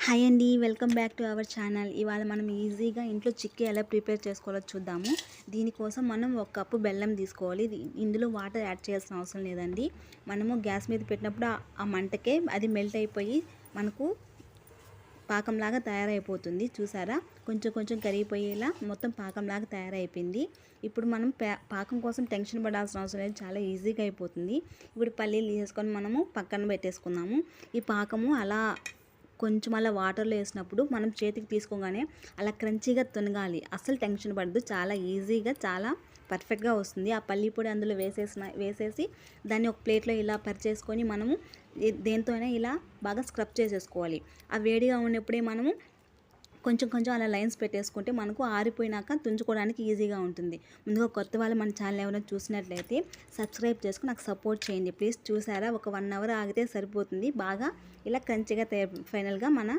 Hi అండి, welcome back to our channel. ఇవాళ మనం ఈజీగా ఇంట్లో చిక్కీ ఎలా ప్రిపేర్ చేసుకోవాలో చూద్దాము. దీనికోసం మనం 1 కప్పు బెల్లం తీసుకోవాలి. ఇందులో వాటర్ యాడ్ చేయాల్సిన అవసరం లేదండి. మనము గ్యాస్ మీద పెట్టినప్పుడు ఆ మంటకే అది మెల్ట్ అయిపోయి మనకు పాకంలాగా తయారైపోతుంది. చూసారా, కొంచెం కొంచెం కరిగిపోయేలా మొత్తం పాకంలాగా తయారైపోయింది. ఇప్పుడు మనం పాకం కోసం టెన్షన్ పడాల్సిన అవసరం లేదు, చాలా ఈజీగా అయిపోతుంది. ఇప్పుడు పల్లీలు వేసుకొని మనము పక్కన పెట్టేసుకుందాము. ఈ పాకము కొంచెం అలా వాటర్లో వేసినప్పుడు మనం చేతికి తీసుకోగానే అలా క్రంచీగా తునగాలి. అస్సలు టెన్షన్ పడద్దు, చాలా ఈజీగా చాలా పర్ఫెక్ట్గా వస్తుంది. ఆ పల్లి పొడి అందులో వేసేసి దాన్ని ఒక ప్లేట్లో ఇలా పరిచేసుకొని మనము దేంతో అయినా ఇలా బాగా స్క్రబ్ చేసేసుకోవాలి. ఆ వేడిగా ఉన్నప్పుడే మనము కొంచెం కొంచెం అలా లైన్స్ పెట్టేసుకుంటే మనకు ఆరిపోయినాక తుంచుకోవడానికి ఈజీగా ఉంటుంది. ముందుగా కొత్త వాళ్ళు మన ఛానల్ ఎవరైనా చూసినట్లయితే సబ్స్క్రైబ్ చేసుకుని నాకు సపోర్ట్ చేయండి ప్లీజ్. చూసారా, ఒక 1 అవర్ ఆగితే సరిపోతుంది. బాగా ఇలా క్రంచిగా ఫైనల్గా మన